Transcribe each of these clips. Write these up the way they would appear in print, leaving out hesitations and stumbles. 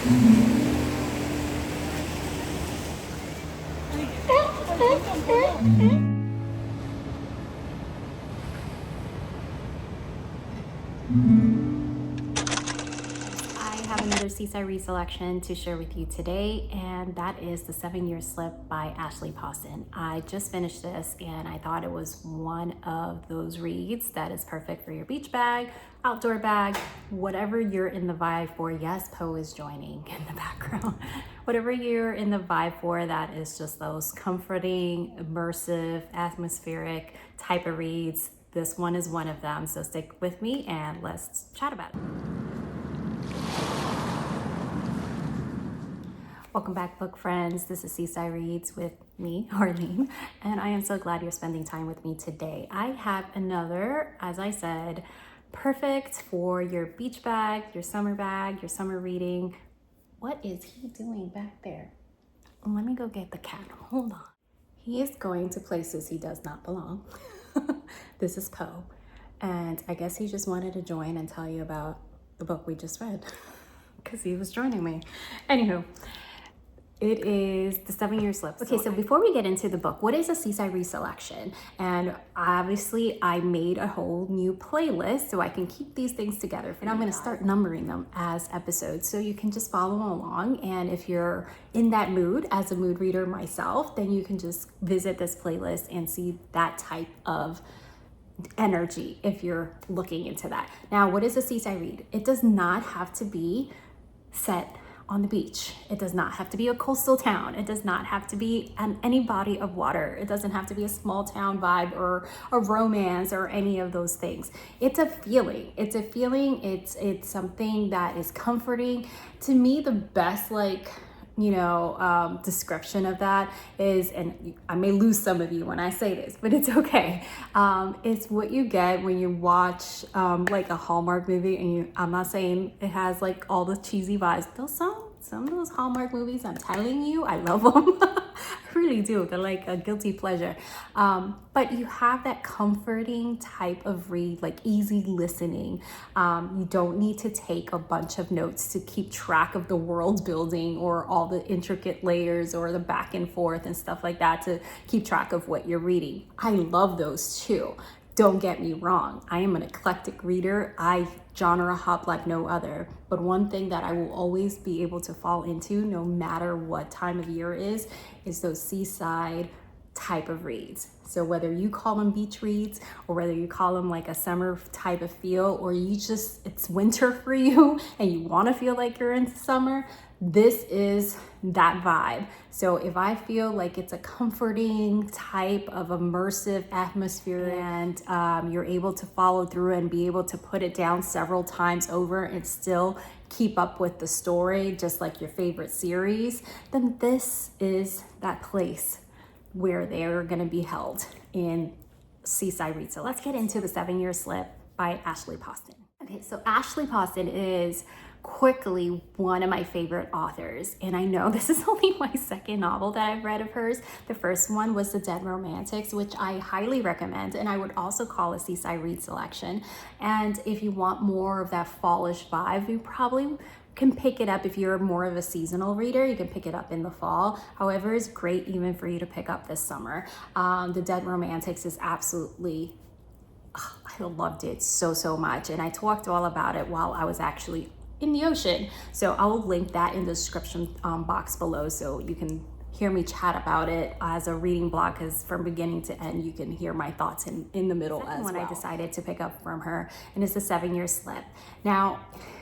Have another Seaside read selection to share with you today, and that is The 7-Year Slip by Ashley Poston. I just finished this and I thought it was one of those reads that is perfect for your beach bag, outdoor bag, whatever you're in the vibe for. Yes, Poe is joining in the background. Whatever you're in the vibe for, that is just those comforting, immersive, atmospheric type of reads. This one is one of them, so stick with me and let's chat about it. Welcome back, book friends. This is Seaside Reads with me, Arlene, and I am so glad you're spending time with me today. I have another, as I said, perfect for your beach bag, your summer reading. What is he doing back there? Let me go get the cat. Hold on. He is going to places he does not belong. This is Poe, and I guess he just wanted to join and tell you about the book we just read because he was joining me. Anywho, it is The 7-Year Slip. Okay, so before we get into the book, what is a Seaside Read selection? And obviously I made a whole new playlist so I can keep these things together. And I'm gonna start numbering them as episodes so you can just follow along. And if you're in that mood as a mood reader myself, then you can just visit this playlist and see that type of energy if you're looking into that. Now, what is a Seaside Read? It does not have to be set on the beach. It does not have to be a coastal town. It does not have to be any body of water. It doesn't have to be a small town vibe or a romance or any of those things. It's a feeling. It's a feeling. It's something that is comforting. To me, the best description of that is, and I may lose some of you when I say this, but it's okay. It's what you get when you watch like a Hallmark movie, and I'm not saying it has like all the cheesy vibes. Some of those Hallmark movies, I'm telling you, I love them. I really do. They're like a guilty pleasure. But you have that comforting type of read, like easy listening. You don't need to take a bunch of notes to keep track of the world building or all the intricate layers or the back and forth and stuff like that to keep track of what you're reading. I love those too. Don't get me wrong. I am an eclectic reader. I genre hop like no other. But one thing that I will always be able to fall into, no matter what time of year is those seaside type of reads. So whether you call them beach reads or whether you call them like a summer type of feel, or it's winter for you and you want to feel like you're in summer, this is that vibe. So if I feel like it's a comforting type of immersive atmosphere and you're able to follow through and be able to put it down several times over and still keep up with the story, just like your favorite series, then this is that place where they're going to be held in Seaside Read. So let's get into The 7-Year Slip by Ashley Poston. Okay, so Ashley Poston is quickly one of my favorite authors, and I know this is only my second novel that I've read of hers. The first one was The Dead Romantics, which I highly recommend, and I would also call a Seaside Read selection. And if you want more of that fallish vibe, you probably can pick it up. If you're more of a seasonal reader, you can pick it up in the fall. However, it's great even for you to pick up this summer. The Dead Romantics is absolutely, I loved it so much, and I talked all about it while I was actually in the ocean. So I will link that in the description box below so you can hear me chat about it as a reading blog, because from beginning to end you can hear my thoughts in the middle as well. I decided to pick up from her, and it's The 7-Year Slip. Now,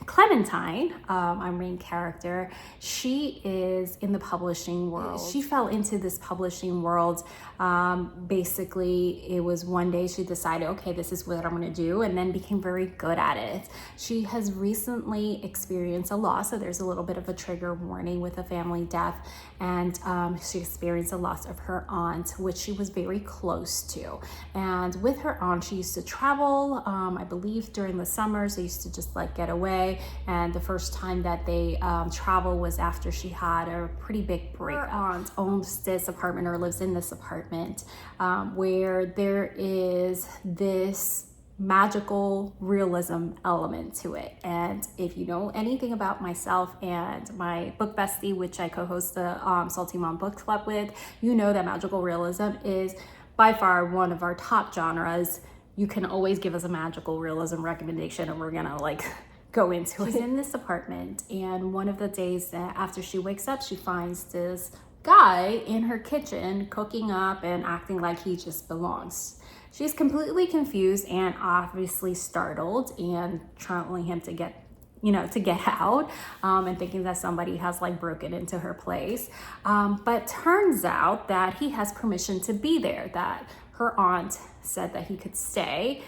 Clementine, our main character, she is in the publishing world. She fell into this publishing world. Basically, it was one day she decided, okay, this is what I'm gonna do, and then became very good at it. She has recently experienced a loss, so there's a little bit of a trigger warning with a family death, and she experienced a loss of her aunt, which she was very close to. And with her aunt, she used to travel, I believe during the summers, they used to just like get away. And the first time that they travel was after she had a pretty big breakup. Her aunt owns this apartment, or lives in this apartment, where there is this magical realism element to it. And if you know anything about myself and my book bestie, which I co-host the Salty Mom Book Club with, you know that magical realism is by far one of our top genres. You can always give us a magical realism recommendation and we're gonna like go into it. She's in this apartment, and one of the days that after she wakes up, she finds this guy in her kitchen cooking up and acting like he just belongs. She's completely confused and obviously startled and telling him to get out, and thinking that somebody has like broken into her place. But turns out that he has permission to be there, that her aunt said that he could stay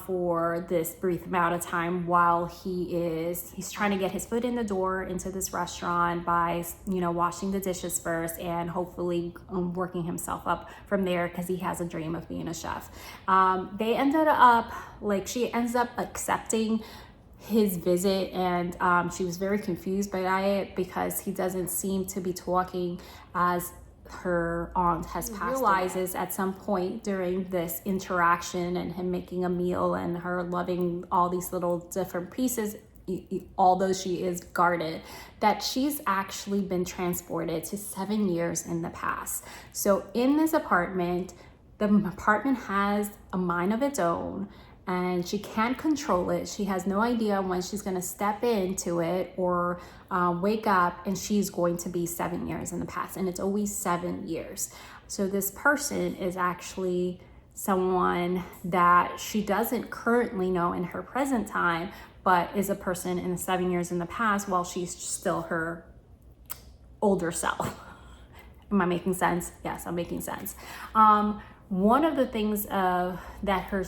for this brief amount of time while he's trying to get his foot in the door into this restaurant by, washing the dishes first and hopefully working himself up from there, because he has a dream of being a chef. She ends up accepting his visit, and she was very confused by it because he doesn't seem to be talking as her aunt has passed. Realizes at some point during this interaction and him making a meal and her loving all these little different pieces, although she is guarded, that she's actually been transported to 7 years in the past. So in this apartment, the apartment has a mind of its own, and she can't control it. She has no idea when she's going to step into it or wake up, and she's going to be 7 years in the past, and it's always 7 years. So this person is actually someone that she doesn't currently know in her present time, but is a person in 7 years in the past while she's still her older self. Am I making sense? Yes, I'm making sense. One of the things that her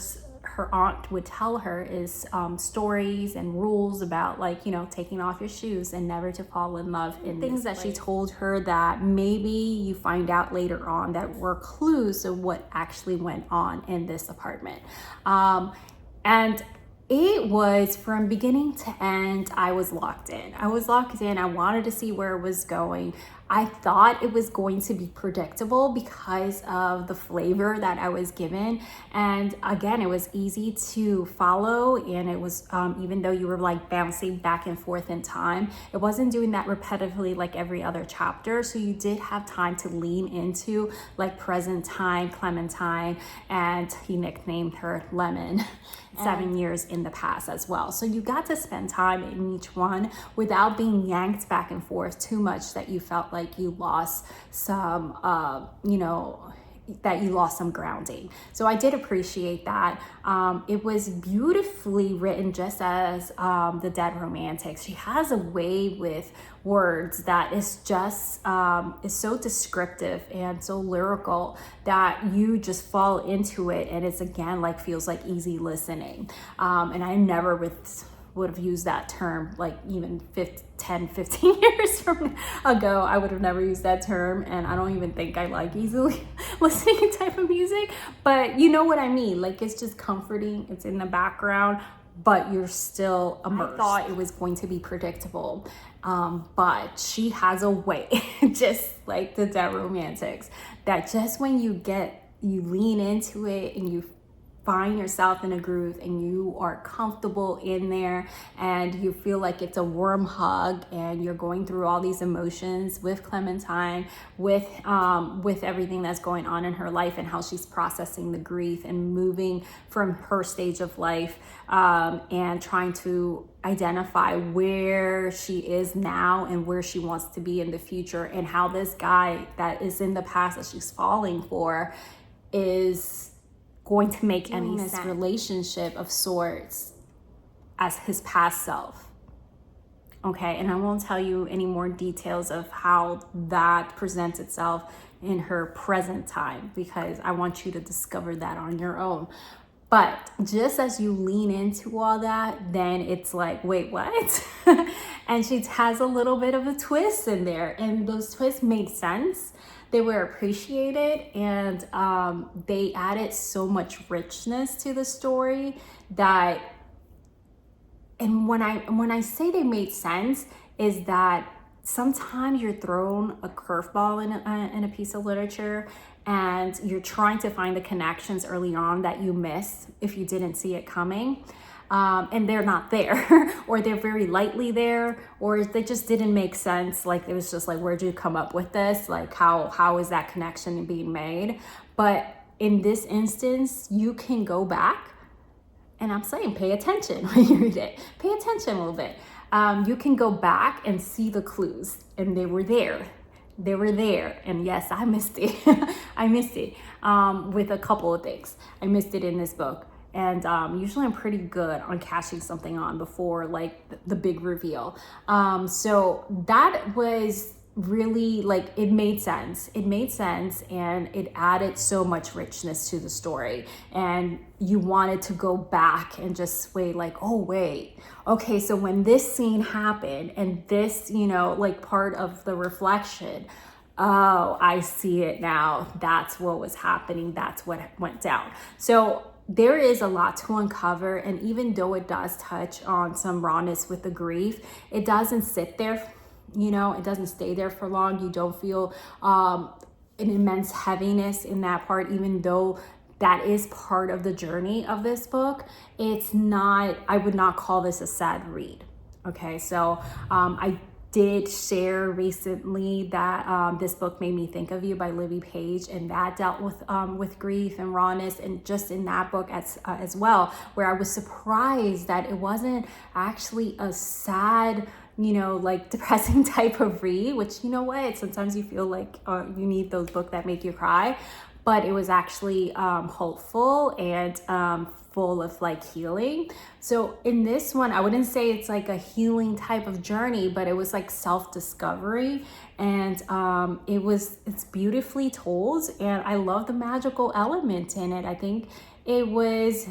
aunt would tell her is stories and rules about taking off your shoes and never to fall in love in things that she told her that maybe you find out later on that were clues of what actually went on in this apartment. And it was from beginning to end, I was locked in. I wanted to see where it was going. I thought it was going to be predictable because of the flavor that I was given. And again, it was easy to follow, and it was, even though you were like bouncing back and forth in time, it wasn't doing that repetitively like every other chapter. So you did have time to lean into like present time Clementine, and he nicknamed her Lemon. 7 years in the past as well. So you got to spend time in each one without being yanked back and forth too much that you felt like you lost some, that you lost some grounding. So I did appreciate that. It was beautifully written, just as The Dead Romantics. She has a way with words that is just is so descriptive and so lyrical that you just fall into it, and it's again feels like easy listening. And I never would have used that term like even 10-15 years ago. I would have never used that term, and I don't even think I like easily listening type of music, but you know what I mean. Like, it's just comforting, it's in the background, but you're still immersed. I thought it was going to be predictable, but she has a way, just like The Dead Romantics, that just when you lean into it and you find yourself in a groove and you are comfortable in there and you feel like it's a warm hug, and you're going through all these emotions with Clementine, with everything that's going on in her life and how she's processing the grief and moving from her stage of life, and trying to identify where she is now and where she wants to be in the future, and how this guy that is in the past that she's falling for is going to make any this relationship of sorts as his past self. Okay, and I won't tell you any more details of how that presents itself in her present time, because I want you to discover that on your own. But just as you lean into all that, then it's like, wait, what? And she has a little bit of a twist in there, and those twists made sense. They were appreciated, and they added so much richness to the story that, and when I say they made sense, is that sometimes you're thrown a curveball in a piece of literature, and you're trying to find the connections early on that you missed if you didn't see it coming. And they're not there, or they're very lightly there, or they just didn't make sense. Like, it was just like, where'd you come up with this? Like, how is that connection being made? But in this instance, you can go back, and I'm saying pay attention when you read it. Pay attention a little bit. You can go back and see the clues, and they were there. They were there. And yes, I missed it. I missed it with a couple of things. I missed it in this book. And usually I'm pretty good on catching something on before like the big reveal. So that was really like, it made sense. It made sense, and it added so much richness to the story. And you wanted to go back and just wait, like, oh, wait, okay, so when this scene happened and this, you know, like part of the reflection, oh, I see it now. That's what was happening. That's what went down. So there is a lot to uncover. And even though it does touch on some rawness with the grief, it doesn't sit there, you know, it doesn't stay there for long. You don't feel an immense heaviness in that part, even though that is part of the journey of this book. It's not, I would not call this a sad read. Okay, so I did share recently that this book made me think of you by Libby Page, and that dealt with grief and rawness, and just in that book as well, where I was surprised that it wasn't actually a sad, you know, like depressing type of read, which, you know what, sometimes you feel like you need those books that make you cry, but it was actually hopeful and full of like healing. So in this one, I wouldn't say it's like a healing type of journey, but it was like self-discovery, and it's beautifully told, and I love the magical element in it. I think it was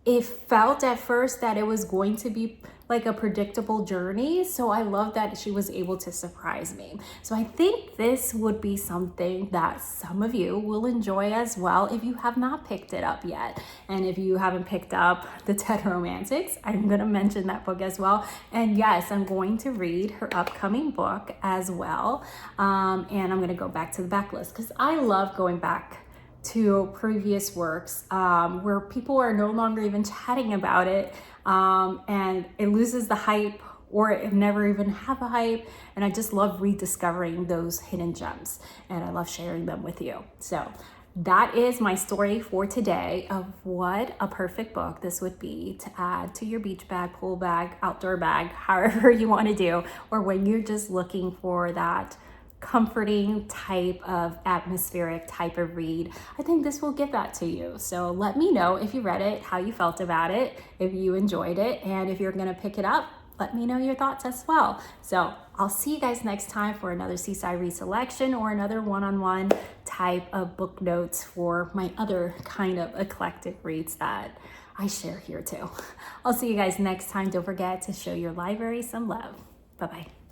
it felt at first that it was going to be like a predictable journey. So I love that she was able to surprise me. So I think this would be something that some of you will enjoy as well if you have not picked it up yet. And if you haven't picked up The Dead Romantics, I'm going to mention that book as well. And yes, I'm going to read her upcoming book as well. And I'm going to go back to the backlist because I love going back to previous works where people are no longer even chatting about it, and it loses the hype, or it never even have a hype. And I just love rediscovering those hidden gems, and I love sharing them with you. So that is my story for today of what a perfect book this would be to add to your beach bag, pool bag, outdoor bag, however you want to do, or when you're just looking for that comforting type of atmospheric type of read. I think this will give that to you. So let me know if you read it, how you felt about it, if you enjoyed it, and if you're gonna pick it up, let me know your thoughts as well. So I'll see you guys next time for another Seaside Read selection or another one-on-one type of book notes for my other kind of eclectic reads that I share here too. I'll see you guys next time. Don't forget to show your library some love. Bye-bye.